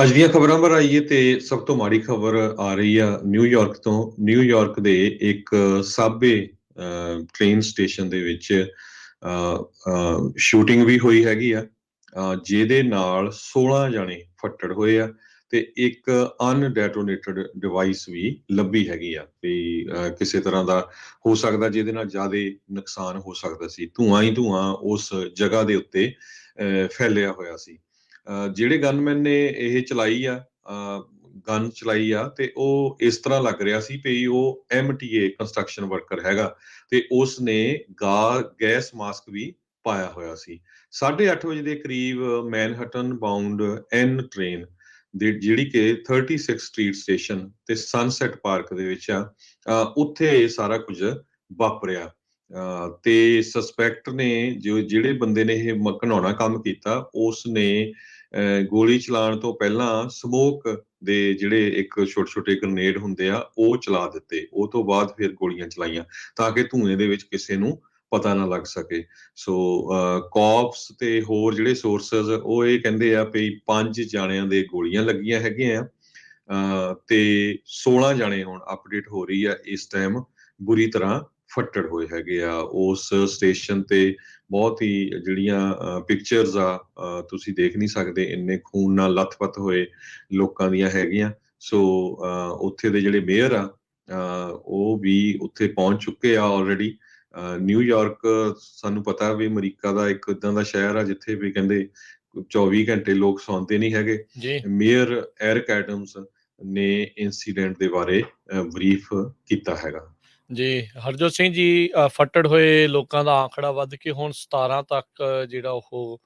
ਅੱਜ ਦੀਆਂ ਖਬਰਾਂ ਪਰ ਆਈਏ ਤੇ ਸਭ ਤੋਂ ਮਾੜੀ ਖਬਰ ਆ ਰਹੀ ਆ ਨਿਊਯਾਰਕ ਤੋਂ। ਨਿਊਯਾਰਕ ਦੇ ਇੱਕ ਸਾਬੇ ਟ੍ਰੇਨ ਸਟੇਸ਼ਨ ਦੇ ਵਿੱਚ ਸ਼ੂਟਿੰਗ ਵੀ ਹੋਈ ਹੈਗੀ ਆ, ਜਿਹਦੇ ਨਾਲ 16 ਜਾਣੇ ਫੱਟੜ ਹੋਏ ਆ ਤੇ ਇੱਕ ਅਨਡੈਟੋਨੇਟਡ ਡਿਵਾਈਸ ਵੀ ਲੱਭੀ ਹੈਗੀ ਆ ਵੀ ਕਿਸੇ ਤਰ੍ਹਾਂ ਦਾ ਹੋ ਸਕਦਾ ਜਿਹਦੇ ਨਾਲ ਜ਼ਿਆਦਾ ਨੁਕਸਾਨ ਹੋ ਸਕਦਾ ਸੀ। ਧੂੰਆਂ ਹੀ ਧੂੰਆਂ ਉਸ ਜਗ੍ਹਾ ਦੇ ਉੱਤੇ ਫੈਲਿਆ ਹੋਇਆ ਸੀ। ਜਿਹੜੇ ਗਨਮੈਨ ਨੇ ਇਹ ਚਲਾਈ ਆ, ਗਨ ਚਲਾਈ ਆ, ਤੇ ਉਹ ਇਸ ਤਰ੍ਹਾਂ ਲੱਗ ਰਿਹਾ ਸੀ ਵੀ ਉਹ MTA ਕੰਸਟਰਕਸ਼ਨ ਵਰਕਰ ਹੈਗਾ ਤੇ ਉਸ ਨੇ ਗੈਸ ਮਾਸਕ ਵੀ ਪਾਇਆ ਹੋਇਆ ਸੀ। 8:30 ਵਜੇ ਦੇ ਕਰੀਬ ਮੈਨਹਟਨ ਬਾਉਂਡ ਐਨ ਟ੍ਰੇਨ ਜਿਹੜੀ ਕਿ 36 ਸਟਰੀਟ ਸਟੇਸ਼ਨ ਤੇ ਸਨਸੈਟ ਪਾਰਕ ਦੇ ਵਿੱਚ ਆ, ਉੱਥੇ ਇਹ ਸਾਰਾ ਕੁਝ ਵਾਪਰਿਆ। ਤੇ ਸਸਪੈਕਟ ਨੇ ਜਿਹੜੇ ਬੰਦੇ ਨੇ ਇਹ ਘਿਨਾਉਣਾ ਕੰਮ ਕੀਤਾ, ਉਸ ਨੇ ਗੋਲੀ ਚਲਾਉਣ ਤੋਂ ਪਹਿਲਾਂ ਸਮੋਕ ਦੇ ਜਿਹੜੇ ਇੱਕ ਛੋਟੇ-ਛੋਟੇ ਗ੍ਰਨੇਡ ਹੁੰਦੇ ਆ ਉਹ ਚਲਾ ਦਿੱਤੇ। ਉਹ ਤੋਂ ਬਾਅਦ ਫਿਰ ਗੋਲੀਆਂ ਚਲਾਈਆਂ ਤਾਂ ਕਿ ਧੂਏ ਦੇ ਵਿੱਚ ਕਿਸੇ ਨੂੰ ਪਤਾ ਨਾ ਲੱਗ ਸਕੇ। ਸੋ ਕੌਪਸ ਤੇ ਹੋਰ ਜਿਹੜੇ ਸੋਰਸਸ ਉਹ ਇਹ ਕਹਿੰਦੇ ਆ ਵੀ 5 ਜਾਣਿਆਂ ਦੇ ਗੋਲੀਆਂ ਲੱਗੀਆਂ ਹੈਗੀਆਂ ਆ, ਤੇ 16 ਜਾਣੇ ਹੁਣ ਅਪਡੇਟ ਹੋ ਰਹੀ ਆ ਇਸ ਟਾਈਮ ਬੁਰੀ ਤਰ੍ਹਾਂ ਫੱਟੜ ਹੋਏ ਹੈਗੇ ਆ। ਉਸ ਸਟੇਸ਼ਨ ਤੇ ਬਹੁਤ ਹੀ ਜਿਹੜੀਆਂ ਪਿਕਚਰਸ ਆ, ਤੁਸੀਂ ਦੇਖ ਨਹੀਂ ਸਕਦੇ, ਇੰਨੇ ਖੂਨ ਨਾਲ ਲੱਥਪੱਥ ਹੋਏ ਲੋਕਾਂ ਦੀਆਂ ਹੈਗੀਆਂ। ਸੋ ਉੱਥੇ ਦੇ ਜਿਹੜੇ ਮੇਅਰ ਆ, ਉਹ ਵੀ ਉੱਥੇ ਪਹੁੰਚ ਚੁੱਕੇ ਆ ਆਲਰੇਡੀ। ਨਿਊਯਾਰਕ ਸਾਨੂੰ ਪਤਾ ਵੀ ਅਮਰੀਕਾ ਦਾ ਇੱਕ ਇਦਾਂ ਦਾ ਸ਼ਹਿਰ ਆ ਜਿੱਥੇ ਵੀ ਕਹਿੰਦੇ 24 ਘੰਟੇ ਲੋਕ ਸੌਂਦੇ ਨਹੀਂ ਹੈਗੇ। ਜੀ ਮੇਅਰ ਐਰਿਕ ਐਡਮਸ ਨੇ ਇੰਸੀਡੈਂਟ ਦੇ ਬਾਰੇ ਬਰੀਫ ਕੀਤਾ ਹੈਗਾ। ਜੀ ਹਰਜੋਤ ਸਿੰਘ ਜੀ, ਫੱਟੜ ਹੋਏ ਲੋਕਾਂ ਦਾ ਆંકੜਾ ਵੱਧ ਕੇ ਹੁਣ 17 ਤੱਕ ਜਿਹੜਾ ਉਹ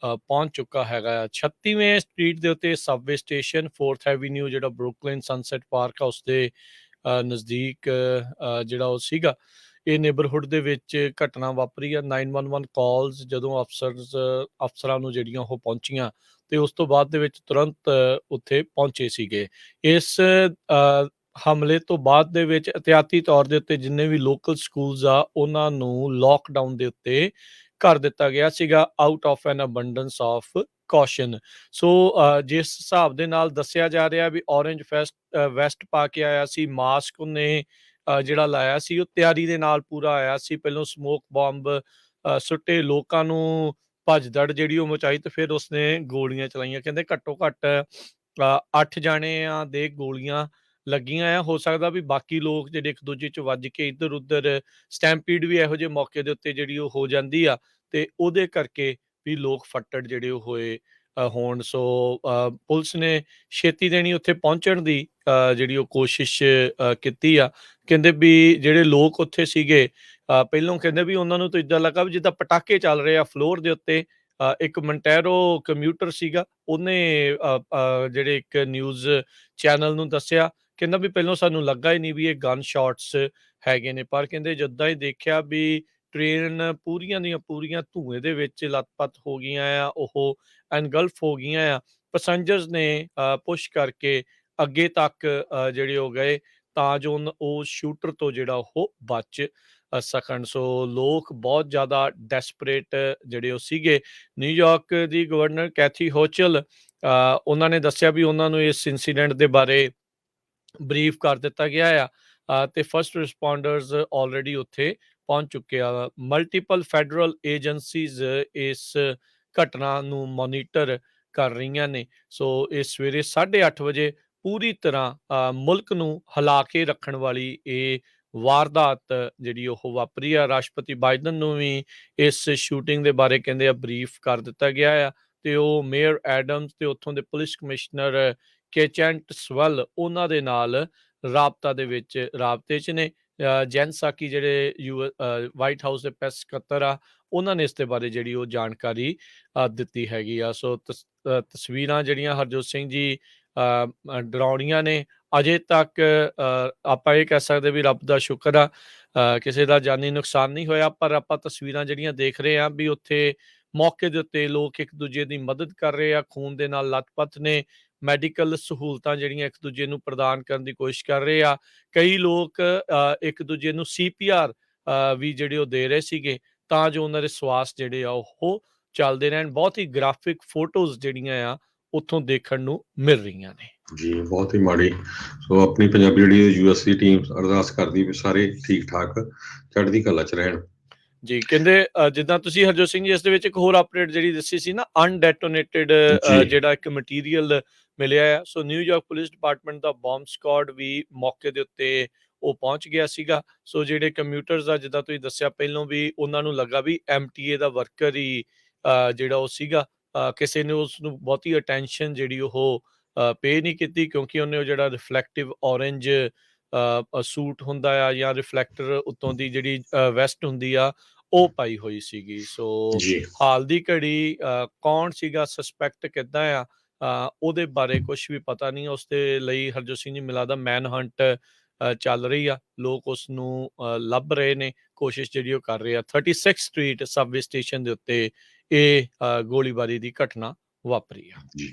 ਪਹੁੰਚ ਚੁੱਕਾ ਹੈਗਾ ਆ। 36ਵੇਂ ਸਟਰੀਟ ਦੇ ਉੱਤੇ ਸਬਵੇ ਸਟੇਸ਼ਨ 4th ਐਵੀਨਿਊ ਜਿਹੜਾ ਬਰੁਕਲਿਨ ਸਨਸੈਟ ਪਾਰਕ ਆ ਉਸਦੇ ਨਜ਼ਦੀਕ ਜਿਹੜਾ ਉਹ ਸੀਗਾ, ਇਹ ਨੇਬਰਹੁੱਡ ਦੇ ਵਿੱਚ ਘਟਨਾ ਵਾਪਰੀ ਆ। 911 ਕਾਲਸ ਜਦੋਂ ਅਫਸਰਾਂ ਨੂੰ ਜਿਹੜੀਆਂ ਉਹ ਪਹੁੰਚੀਆਂ ਤੇ ਉਸ ਤੋਂ ਬਾਅਦ ਦੇ ਵਿੱਚ ਤੁਰੰਤ ਉੱਥੇ ਪਹੁੰਚੇ ਸੀਗੇ। ਇਸ ਹਮਲੇ ਤੋਂ ਬਾਅਦ ਦੇ ਵਿੱਚ ਅਹਤਿਆਤੀ ਤੌਰ ਦੇ ਉੱਤੇ ਜਿੰਨੇ ਵੀ ਲੋਕਲ ਸਕੂਲਸ ਆ ਉਹਨਾਂ ਨੂੰ ਲੋਕਡਾਊਨ ਦੇ ਉੱਤੇ ਕਰ ਦਿੱਤਾ ਗਿਆ ਸੀਗਾ, out of an abundance of caution. So ਜਿਸ ਹਿਸਾਬ ਦੇ ਨਾਲ ਦੱਸਿਆ ਜਾ ਰਿਹਾ ਵੀ ਔਰੇਂਜ ਵੈਸਟ ਪਾ ਕੇ ਆਇਆ ਸੀ, ਮਾਸਕ ਉਹਨੇ ਜਿਹੜਾ ਲਾਇਆ ਸੀ ਉਹ ਤਿਆਰੀ ਦੇ ਨਾਲ ਪੂਰਾ ਆਇਆ ਸੀ। ਪਹਿਲਾਂ ਸਮੋਕ ਬੰਬ ਸੁੱਟੇ, ਲੋਕਾਂ ਨੂੰ ਭੱਜ-ਦੜ ਜਿਹੜੀ ਉਹ ਮਚਾਈ ਤੇ ਫਿਰ ਉਸਨੇ ਗੋਲੀਆਂ ਚਲਾਈਆਂ। ਕਹਿੰਦੇ ਘੱਟੋ ਘੱਟ 8 ਜਾਣਿਆਂ ਦੇ ਗੋਲੀਆਂ ਲੱਗੀਆਂ ਆ। ਹੋ ਸਕਦਾ ਵੀ ਬਾਕੀ ਲੋਕ ਜਿਹੜੇ ਇੱਕ ਦੂਜੇ 'ਚ ਵੱਜ ਕੇ ਇੱਧਰ ਉੱਧਰ ਸਟੈਂਪੀਡ ਵੀ ਇਹੋ ਜਿਹੇ ਮੌਕੇ ਦੇ ਉੱਤੇ ਜਿਹੜੀ ਉਹ ਹੋ ਜਾਂਦੀ ਆ ਤੇ ਉਹਦੇ ਕਰਕੇ ਵੀ ਲੋਕ ਫੱਟੜ ਜਿਹੜੇ ਉਹ ਹੋਏ ਹੋਣ। ਸੋ ਪੁਲਿਸ ਨੇ ਛੇਤੀ ਦੇਣੀ ਉੱਥੇ ਪਹੁੰਚਣ ਦੀ ਜਿਹੜੀ ਉਹ ਕੋਸ਼ਿਸ਼ ਕੀਤੀ ਆ। ਕਹਿੰਦੇ ਵੀ ਜਿਹੜੇ ਲੋਕ ਉੱਥੇ ਸੀਗੇ ਪਹਿਲੋਂ ਕਹਿੰਦੇ ਵੀ ਉਹਨਾਂ ਨੂੰ ਤਾਂ ਇੱਦਾਂ ਲੱਗਾ ਵੀ ਜਿੱਦਾਂ ਪਟਾਕੇ ਚੱਲ ਰਹੇ ਆ ਫਲੋਰ ਦੇ ਉੱਤੇ। ਇੱਕ ਮੰਟੈਰੋ ਕੰਮਿਊਟਰ ਸੀਗਾ, ਉਹਨੇ ਜਿਹੜੇ ਇੱਕ ਨਿਊਜ਼ ਚੈਨਲ ਨੂੰ ਦੱਸਿਆ, ਕਹਿੰਦਾ ਵੀ ਪਹਿਲਾਂ ਸਾਨੂੰ ਲੱਗਾ ਹੀ ਨਹੀਂ ਵੀ ਇਹ ਗਨ ਸ਼ਾਟਸ ਹੈਗੇ ਨੇ, ਪਰ ਕਹਿੰਦੇ ਜਿੱਦਾਂ ਹੀ ਦੇਖਿਆ ਵੀ ਟ੍ਰੇਨ ਪੂਰੀਆਂ ਦੀਆਂ ਪੂਰੀਆਂ ਧੂਏ ਦੇ ਵਿੱਚ ਲੱਤ-ਪੱਤ ਹੋ ਗਈਆਂ ਆ, ਉਹ ਐਨਗਲਫ ਹੋ ਗਈਆਂ ਆ। ਪੈਸੰਜਰਸ ਨੇ ਪੁਸ਼ ਕਰਕੇ ਅੱਗੇ ਤੱਕ ਜਿਹੜੇ ਹੋ ਗਏ ਤਾਂ ਜੋ ਉਹ ਸ਼ੂਟਰ ਤੋਂ ਜਿਹੜਾ ਉਹ ਬਚ ਸਕਣ। ਸੋ ਲੋਕ ਬਹੁਤ ਜ਼ਿਆਦਾ ਡੈਸਪਰੇਟ ਜਿਹੜੇ ਉਹ ਸੀਗੇ। ਨਿਊਯਾਰਕ ਦੀ ਗਵਰਨਰ ਕੈਥੀ ਹੋਚਲ, ਉਹਨਾਂ ਨੇ ਦੱਸਿਆ ਵੀ ਉਹਨਾਂ ਨੂੰ ਇਸ ਇੰਸੀਡੈਂਟ ਦੇ ਬਾਰੇ ਬਰੀਫ ਕਰ ਦਿੱਤਾ ਗਿਆ ਆ ਤੇ ਫਸਟ ਰਿਸਪੌਂਡਰਸ ਆਲਰੇਡੀ ਉੱਥੇ ਪਹੁੰਚ ਚੁੱਕੇ ਆ। ਮਲਟੀਪਲ ਫੈਡਰਲ ਏਜੰਸੀਜ਼ ਇਸ ਘਟਨਾ ਨੂੰ ਮੋਨੀਟਰ ਕਰ ਰਹੀਆਂ ਨੇ। ਸੋ ਇਹ ਸਵੇਰੇ 8:30 ਵਜੇ ਪੂਰੀ ਤਰ੍ਹਾਂ ਮੁਲਕ ਨੂੰ ਹਿਲਾ ਕੇ ਰੱਖਣ ਵਾਲੀ ਇਹ ਵਾਰਦਾਤ ਜਿਹੜੀ ਉਹ ਵਾਪਰੀ ਆ। ਰਾਸ਼ਟਰਪਤੀ ਬਾਈਡਨ ਨੂੰ ਵੀ ਇਸ ਸ਼ੂਟਿੰਗ ਦੇ ਬਾਰੇ ਕਹਿੰਦੇ ਆ ਬਰੀਫ ਕਰ ਦਿੱਤਾ ਗਿਆ ਆ ਤੇ ਉਹ ਮੇਅਰ ਐਡਮਸ ਤੇ ਉੱਥੋਂ ਦੇ ਪੁਲਿਸ ਕਮਿਸ਼ਨਰ ਕੇਚੈਂਟ ਸਵੈਲ ਉਹਨਾਂ ਦੇ ਨਾਲ ਰਾਬਤੇ 'ਚ ਨੇ। ਜੈਨ ਸਾਕੀ ਜਿਹੜੇ ਵਾਈਟ ਹਾਊਸ ਦੇ ਪ੍ਰੈਸ ਸਕੱਤਰ ਆ, ਉਹਨਾਂ ਨੇ ਇਸ ਦੇ ਬਾਰੇ ਜਿਹੜੀ ਉਹ ਜਾਣਕਾਰੀ ਦਿੱਤੀ ਹੈਗੀ ਆ। ਸੋ ਤਸਵੀਰਾਂ ਜਿਹੜੀਆਂ ਹਰਜੋਤ ਸਿੰਘ ਜੀ ਡਰਾਉਣੀਆਂ ਨੇ। ਅਜੇ ਤੱਕ ਆਪਾਂ ਇਹ ਕਹਿ ਸਕਦੇ ਵੀ ਰੱਬ ਦਾ ਸ਼ੁਕਰ ਆ ਕਿਸੇ ਦਾ ਜਾਨੀ ਨੁਕਸਾਨ ਨਹੀਂ ਹੋਇਆ, ਪਰ ਆਪਾਂ ਤਸਵੀਰਾਂ ਜਿਹੜੀਆਂ ਦੇਖ ਰਹੇ ਹਾਂ ਵੀ ਉੱਥੇ ਮੌਕੇ ਦੇ ਉੱਤੇ ਲੋਕ ਇੱਕ ਦੂਜੇ ਦੀ ਮਦਦ ਕਰ ਰਹੇ ਆ, ਖੂਨ ਦੇ ਨਾਲ ਲੱਥਪੱਥ ਨੇ, ਮੈਡੀਕਲ ਸਹੂਲਤਾਂ ਜਿਹੜੀਆਂ ਇੱਕ ਦੂਜੇ ਨੂੰ ਪ੍ਰਦਾਨ ਕਰਨ ਦੀ ਕੋਸ਼ਿਸ਼ ਕਰ ਰਹੇ ਆ। ਕਈ ਲੋਕ ਇੱਕ ਦੂਜੇ ਨੂੰ CPR ਵੀ ਜਿਹੜੇ ਉਹ ਦੇ ਰਹੇ ਸੀਗੇ ਤਾਂ ਜੋ ਉਹਨਾਂ ਦੇ ਸਵਾਸ ਜਿਹੜੇ ਆ ਉਹ ਚੱਲਦੇ ਰਹਿਣ। ਬਹੁਤ ਹੀ ਗ੍ਰਾਫਿਕ ਫੋਟੋਜ਼ ਜਿਹੜੀਆਂ ਆ ਉੱਥੋਂ ਦੇਖਣ ਨੂੰ ਮਿਲ ਰਹੀਆਂ ਨੇ। ਜੀ ਬਹੁਤ ਹੀ ਮਾੜੀ। ਸੋ ਆਪਣੀ ਪੰਜਾਬੀ ਜਿਹੜੀ ਯੂਐਸ ਦੀ ਟੀਮ ਅਰਦਾਸ ਕਰਦੀ ਵੀ ਸਾਰੇ ਠੀਕ ਠਾਕ ਚੜ੍ਹਦੀ ਕਲਾ 'ਚ ਰਹਿਣ। ਜੀ ਕਹਿੰਦੇ ਜਿੱਦਾਂ ਤੁਸੀਂ ਹਰਜੋਤ ਸਿੰਘ ਜੀ ਇਸ ਦੇ ਵਿੱਚ ਇੱਕ ਹੋਰ ਅਪਡੇਟ ਜਿਹੜੀ ਦੱਸੀ ਸੀ ਨਾ, ਅਨਡੈਟੋਨੇਟਡ ਜੀ ਜਿਹੜਾ ਇੱਕ ਮਟੀਰੀਅਲ ਮਿਲਿਆ ਆ। ਸੋ ਨਿਊਯਾਰਕ ਪੁਲਿਸ ਡਿਪਾਰਟਮੈਂਟ ਦਾ ਬੰਬ ਸਕੁਆਡ ਵੀ ਮੌਕੇ ਦੇ ਉੱਤੇ ਉਹ ਪਹੁੰਚ ਗਿਆ ਸੀਗਾ। ਸੋ ਜਿਹੜੇ ਕੰਪਿਊਟਰਸ ਆ, ਜਿੱਦਾਂ ਤੁਸੀਂ ਦੱਸਿਆ ਪਹਿਲਾਂ ਵੀ, ਉਹਨਾਂ ਨੂੰ ਲੱਗਾ ਵੀ ਐਮਟੀਏ ਦਾ ਵਰਕਰ ਹੀ ਜਿਹੜਾ ਉਹ ਸੀਗਾ। ਕਿਸੇ ਨੇ ਉਸ ਨੂੰ ਬਹੁਤੀ ਅਟੈਂਸ਼ਨ ਜਿਹੜੀ ਉਹ ਪੇ ਨਹੀਂ ਕੀਤੀ, ਕਿਉਂਕਿ ਉਹਨੇ ਉਹ ਜਿਹੜਾ ਰਿਫਲੈਕਟਿਵ ਔਰੇਂਜ ਸੂਟ ਹੁੰਦਾ ਆ ਜਾਂ ਰਿਫਲੈਕਟਰ ਉੱਤੋਂ ਦੀ ਜਿਹੜੀ ਵੈਸਟ ਹੁੰਦੀ ਆ, ਉਹ ਪਾਈ ਹੋਈ ਸੀਗੀ। ਸੋ ਜੀ ਹਾਲ ਦੀ ਘੜੀ ਕੌਣ ਸੀਗਾ, ਸਸਪੈਕਟ ਕਿੱਦਾਂ ਆ, ਉਹਦੇ ਬਾਰੇ ਕੁਝ ਵੀ ਪਤਾ ਨਹੀਂ। ਉਸ ਦੇ ਲਈ ਹਰਜੋਤ ਸਿੰਘ ਜੀ ਮਿਲਾ ਦਾ ਮੈਨ ਹੰਟ ਚੱਲ ਰਹੀ ਆ। ਲੋਕ ਉਸ ਨੂੰ ਲੱਭ ਰਹੇ ਨੇ, ਕੋਸ਼ਿਸ਼ ਜਿਹੜੀ ਉਹ ਕਰ ਰਹੇ ਆ। 36 ਸਟਰੀਟ ਸਬਵੇ ਸਟੇਸ਼ਨ ਦੇ ਉੱਤੇ ਇਹ ਗੋਲੀਬਾਰੀ ਦੀ ਘਟਨਾ ਵਾਪਰੀ ਆ। ਜੀ